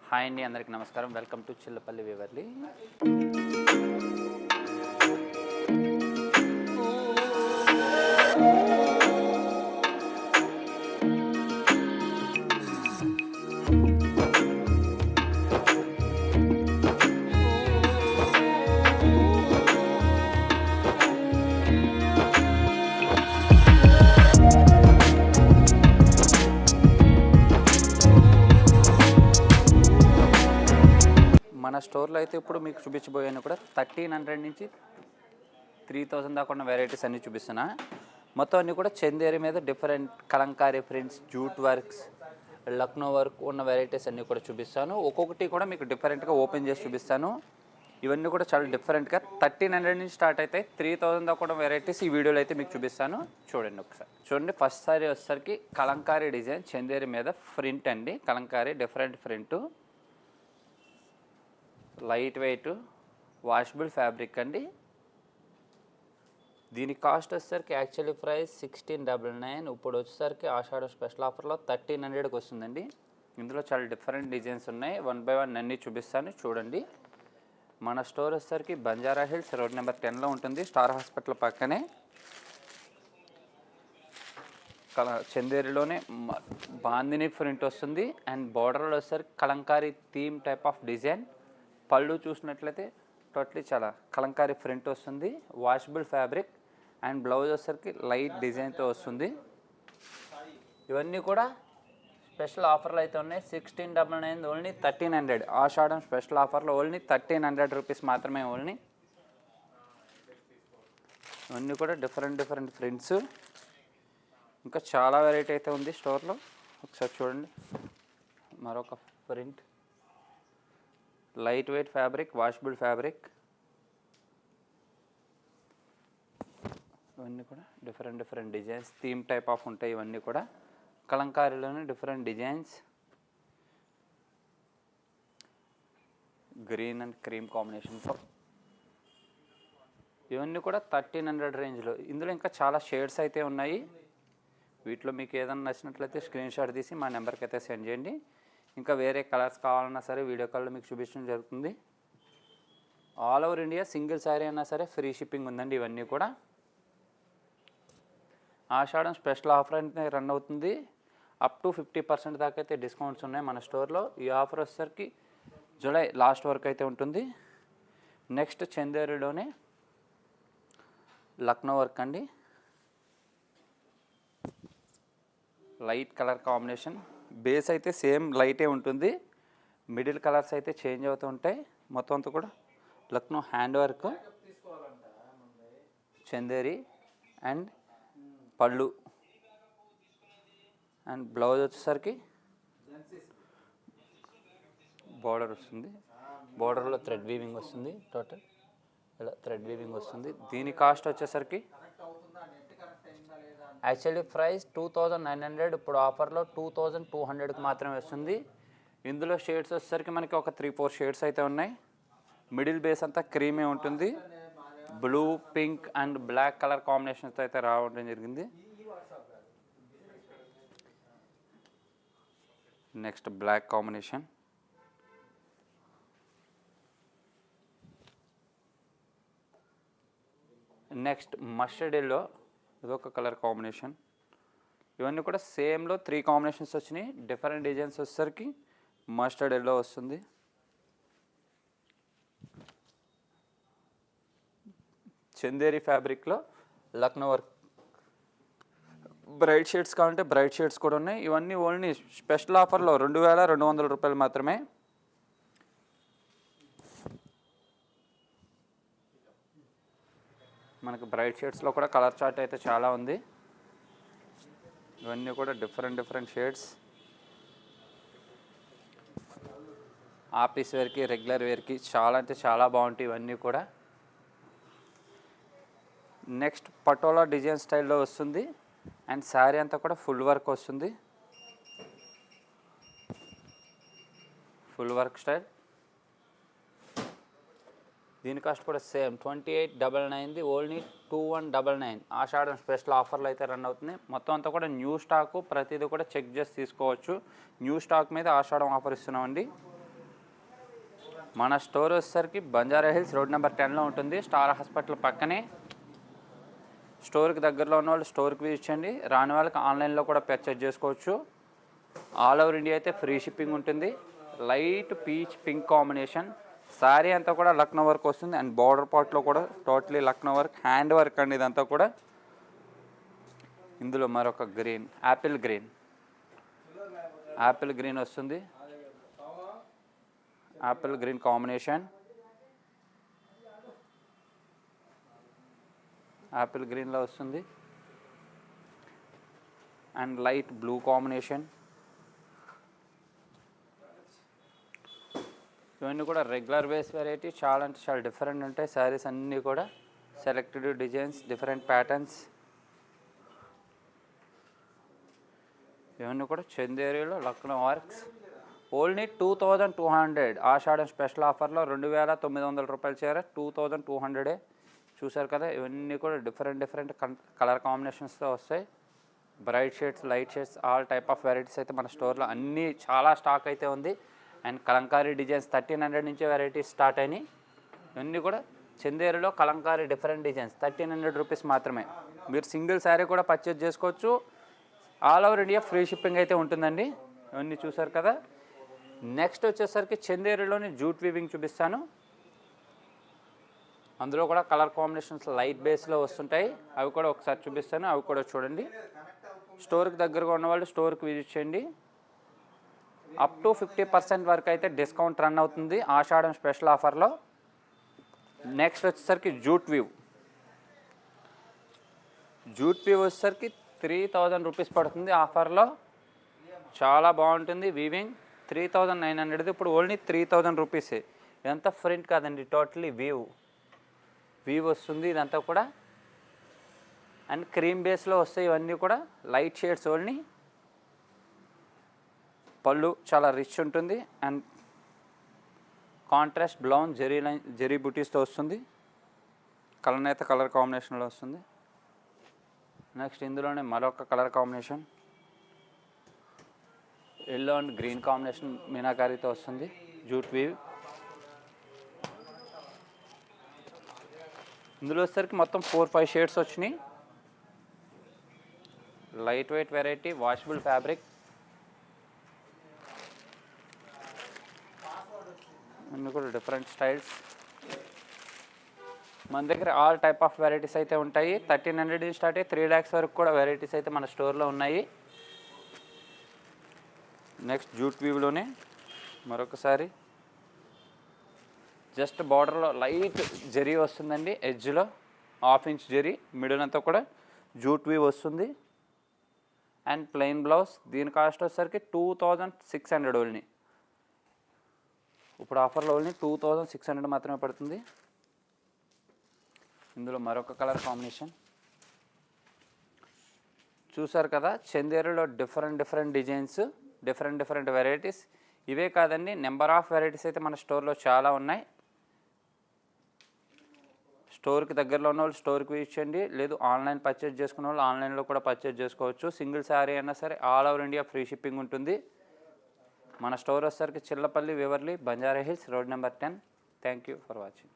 Hi అండి, అందరికీ నమస్కారం. Welcome to Chillapalli Weaverly. మన స్టోర్లో అయితే ఇప్పుడు మీకు చూపించబోయాను కూడా 1300 నుంచి 3000 దాకా ఉన్న వెరైటీస్ అన్నీ చూపిస్తున్నా. మొత్తం అన్నీ కూడా చందేరి మీద different Kalamkari prints, jute works, Lucknow work ఉన్న వెరైటీస్ అన్నీ కూడా చూపిస్తాను. ఒక్కొక్కటి కూడా మీకు డిఫరెంట్గా ఓపెన్ చేసి చూపిస్తాను. ఇవన్నీ కూడా చాలా డిఫరెంట్గా 1300 నుంచి స్టార్ట్ అయితే 3000 దాకా ఉన్న వెరైటీస్ ఈ వీడియోలో అయితే మీకు చూపిస్తాను. చూడండి ఒకసారి. చూడండి, ఫస్ట్ సారీ వచ్చేసరికి కలంకారీ డిజైన్ చందేరి మీద ప్రింట్ అండి. Kalamkari different print, light weight washable fabric అండి. దీని కాస్ట్ వచ్చేసరికి యాక్చువల్లీ ప్రైస్ 1699. ఇప్పుడు వచ్చేసరికి ఆషాఢ స్పెషల్ ఆఫర్లో 1300కి వస్తుందండి. ఇందులో చాలా డిఫరెంట్ డిజైన్స్ ఉన్నాయి. 1 బై 1 అన్నీ చూపిస్తాను. చూడండి, మన స్టోర్ వచ్చేసరికి బంజారా హిల్స్ రోడ్ నెంబర్ 10లో ఉంటుంది, స్టార్ హాస్పిటల్ పక్కనే. చందేరిలోనే బాందిని ప్రింట్ వస్తుంది అండ్ బార్డర్లో వచ్చేసరికి Kalamkari theme type of design. పళ్ళు చూసినట్లయితే టోటలీ చాలా కలంకారీ ప్రింట్ వస్తుంది, వాషబుల్ ఫ్యాబ్రిక్ అండ్ బ్లౌజ్ వచ్చేసరికి లైట్ డిజైన్తో వస్తుంది. ఇవన్నీ కూడా స్పెషల్ ఆఫర్లు అయితే ఉన్నాయి. 1699 ఓన్లీ 1300. ఆషాఢం స్పెషల్ ఆఫర్లో ఓన్లీ 1300 రూపీస్ మాత్రమే ఓన్లీ. ఇవన్నీ కూడా డిఫరెంట్ ప్రింట్స్. ఇంకా చాలా వెరైటీ అయితే ఉంది స్టోర్లో. ఒకసారి చూడండి, మరొక print, light weight fabric, washable fabric. ఇవన్నీ కూడా different designs, theme type of ఉంటాయి. ఇవన్నీ కూడా కలంకారీలోనే different designs, green and cream కాంబినేషన్తో. ఇవన్నీ కూడా 1300 రేంజ్లో. ఇందులో ఇంకా చాలా షేడ్స్ అయితే ఉన్నాయి. వీటిలో మీకు ఏదైనా నచ్చినట్లయితే స్క్రీన్ షాట్ తీసి మా నెంబర్కి అయితే సెండ్ చేయండి. ఇంకా వేరే కలర్స్ కావాలన్నా సరే వీడియో కాల్లో మీకు చూపించడం జరుగుతుంది. All over India single sari అయినా సరే ఫ్రీ షిప్పింగ్ ఉందండి. ఇవన్నీ కూడా ఆషాఢం స్పెషల్ ఆఫర్ అయితే రన్ అవుతుంది. అప్ టు 50% దాకా అయితే డిస్కౌంట్స్ ఉన్నాయి మన స్టోర్లో. ఈ ఆఫర్ వచ్చేసరికి జూలై లాస్ట్ వరకు అయితే ఉంటుంది. నెక్స్ట్ చందేరిలోనే లక్నో వర్క్ అండి, లైట్ కలర్ కాంబినేషన్. బేస్ అయితే సేమ్ లైటే ఉంటుంది, మిడిల్ కలర్స్ అయితే చేంజ్ అవుతూ ఉంటాయి. మొత్తం అంతా కూడా Lucknow hand work, Chanderi and పళ్ళు అండ్ బ్లౌజ్ వచ్చేసరికి బార్డర్ వస్తుంది. బార్డర్లో థ్రెడ్ వీవింగ్ వస్తుంది. టోటల్ ఇలా థ్రెడ్ వీవింగ్ వస్తుంది. దీని కాస్ట్ వచ్చేసరికి యాక్చువల్లీ ప్రైస్ 2900. ఇప్పుడు ఆఫర్లో 2200కి మాత్రమే వస్తుంది. ఇందులో షేడ్స్ వచ్చేసరికి మనకి ఒక 3-4 షేడ్స్ అయితే ఉన్నాయి. మిడిల్ బేస్ అంతా క్రీమే ఉంటుంది. Blue, pink and black colour కాంబినేషన్తో అయితే రావడం జరిగింది. Next black combination, next mustard yellow, ఇదొక కలర్ కాంబినేషన్. ఇవన్నీ కూడా సేమ్లో 3 కాంబినేషన్స్ వచ్చినాయి. డిఫరెంట్ డిజైన్స్ వచ్చేసరికి మస్టర్డ్ ఎల్లో వస్తుంది. చందేరి ఫ్యాబ్రిక్లో లక్నో వర్క్. బ్రైట్ షేడ్స్ కావాలంటే బ్రైట్ షేడ్స్ కూడా ఉన్నాయి. ఇవన్నీ ఓన్లీ స్పెషల్ ఆఫర్లో 2200 రూపాయలు మాత్రమే. మనకు బ్రైట్ షేడ్స్లో కూడా కలర్ చార్ట్ అయితే చాలా ఉంది. ఇవన్నీ కూడా డిఫరెంట్ షేడ్స్. ఆఫీస్ వేర్కి, రెగ్యులర్ వేర్కి చాలా అంటే చాలా బాగుంటాయి ఇవన్నీ కూడా. నెక్స్ట్ పటోలా డిజైన్ స్టైల్లో వస్తుంది అండ్ శారీ అంతా కూడా ఫుల్ వర్క్ వస్తుంది. Full work style. దీని కాస్ట్ కూడా సేమ్ 2899. ఓన్లీ 2199. ఆషాఢం స్పెషల్ ఆఫర్లు అయితే రన్ అవుతుంది. మొత్తం అంతా కూడా న్యూ స్టాకు, ప్రతిదీ కూడా చెక్ చేసి తీసుకోవచ్చు. న్యూ స్టాక్ మీద ఆషాఢం ఆఫర్ ఇస్తున్నామండి. మన స్టోర్ వచ్చేసరికి బంజారా హిల్స్ రోడ్ నెంబర్ 10లో ఉంటుంది, స్టార్ హాస్పిటల్ పక్కనే. స్టోర్కి దగ్గరలో ఉన్న వాళ్ళు స్టోర్కి విజిట్ చేయండి, రాని వాళ్ళకి ఆన్లైన్లో కూడా పర్చేజ్ చేసుకోవచ్చు. ఆల్ ఓవర్ ఇండియా అయితే ఫ్రీ షిప్పింగ్ ఉంటుంది. Light peach pink combination sari అంతా కూడా లక్నో వర్క్ వస్తుంది. అండ్ బార్డర్ పార్ట్లో కూడా totally Lucknow work, hand work అండి ఇదంతా కూడా. ఇందులో మరొక గ్రీన్, యాపిల్ గ్రీన్ వస్తుంది. యాపిల్ గ్రీన్ కాంబినేషన్, యాపిల్ గ్రీన్లో వస్తుంది. And light blue combination. ఇవన్నీ కూడా రెగ్యులర్ వేస్ వెరైటీ, చాలా అంటే చాలా డిఫరెంట్ ఉంటాయి. శారీస్ అన్నీ కూడా సెలెక్టెడ్ డిజైన్స్, డిఫరెంట్ ప్యాటర్న్స్. ఇవన్నీ కూడా చందేరిలో లక్నో వర్క్స్. ఓన్లీ 2200. ఆషాఢం స్పెషల్ ఆఫర్లో 2900 రూపాయలు చీర 2200. చూసారు కదా, ఇవన్నీ కూడా డిఫరెంట్ కలర్ కాంబినేషన్స్తో వస్తాయి. Bright shades, light shades, all type of varieties అయితే మన స్టోర్లో అన్నీ చాలా స్టాక్ అయితే ఉంది. అండ్ కలంకారీ డిజైన్స్ 1300 నుంచే వెరైటీస్ స్టార్ట్ అయినాయి. ఇవన్నీ కూడా చందేరిలో కలంకారీ డిఫరెంట్ డిజైన్స్ 1300 రూపీస్ మాత్రమే. మీరు సింగిల్ శారీ కూడా పర్చేజ్ చేసుకోవచ్చు. All over India free shipping అయితే ఉంటుందండి. ఇవన్నీ చూసారు కదా. నెక్స్ట్ వచ్చేసరికి చందేరిలోని జూట్ వీవింగ్ చూపిస్తాను. అందులో కూడా కలర్ కాంబినేషన్స్ లైట్ బేస్లో వస్తుంటాయి. అవి కూడా ఒకసారి చూపిస్తాను, అవి కూడా చూడండి. స్టోర్కి దగ్గరగా ఉన్నవాళ్ళు స్టోర్కి విజిట్ చేయండి. అప్ టు 50% వరకు అయితే డిస్కౌంట్ రన్ అవుతుంది ఆషాఢం స్పెషల్ ఆఫర్లో. నెక్స్ట్ వచ్చేసరికి జూట్ వీవ్ వచ్చేసరికి 3000 రూపీస్ పడుతుంది ఆఫర్లో. చాలా బాగుంటుంది వీవింగ్. 3900, ఇప్పుడు ఓన్లీ 3000 రూపీసే. ఇదంతా ప్రింట్ కాదండి, టోటలీ వీవ్ వస్తుంది ఇదంతా కూడా. అండ్ క్రీమ్ బేస్లో వస్తాయి ఇవన్నీ కూడా, లైట్ షేడ్స్ ఓన్లీ. పళ్ళు చాలా రిచ్ ఉంటుంది. అండ్ కాంట్రాస్ట్ బ్లౌన్ జెరీ బుటీస్తో వస్తుంది. కలనేత కలర్ కాంబినేషన్లో వస్తుంది. నెక్స్ట్ ఇందులోనే మరొక colour combination, yellow and green combination మీనాకారీతో వస్తుంది. Jute weave. ఇందులో వచ్చేసరికి మొత్తం 4-5 షేడ్స్ వచ్చినాయి. Light weight variety, washable fabric. అన్నీ కూడా డిఫరెంట్ స్టైల్స్. మన దగ్గర ఆల్ టైప్ ఆఫ్ వెరైటీస్ అయితే ఉంటాయి. 1300 నుంచి స్టార్ట్ అయ్యి 3 lakhs వరకు కూడా వెరైటీస్ అయితే మన స్టోర్లో ఉన్నాయి. నెక్స్ట్ జూట్ వీవ్లోనే మరొకసారి జస్ట్ బార్డర్లో లైట్ జరీ వస్తుందండి, ఎడ్జ్లో 1/2 inch జరీ, మిడిల్ అంతా కూడా జూట్ వీవ్ వస్తుంది. And plain blouse. దీని కాస్ట్ వచ్చేసరికి 2600 ఓన్లీ. ఇప్పుడు ఆఫర్లో ఓన్లీ 2600 మాత్రమే పడుతుంది. ఇందులో మరొక కలర్ కాంబినేషన్ చూసారు కదా. చందేరిలో డిఫరెంట్ డిజైన్స్, డిఫరెంట్ వెరైటీస్. ఇవే కాదండి, నెంబర్ ఆఫ్ వెరైటీస్ అయితే మన స్టోర్లో చాలా ఉన్నాయి. స్టోర్కి దగ్గరలో ఉన్న వాళ్ళు స్టోర్కి విజిట్ చేయండి, లేదు ఆన్లైన్ పర్చేజ్ చేసుకున్న వాళ్ళు ఆన్లైన్లో కూడా పర్చేజ్ చేసుకోవచ్చు. సింగిల్ శారీ అయినా సరే all over India free shipping ఉంటుంది. మన స్టోర్ వచ్చేసరికి Chillapalli, Weaverly, Banjara Hills, road number 10. Thank you for watching.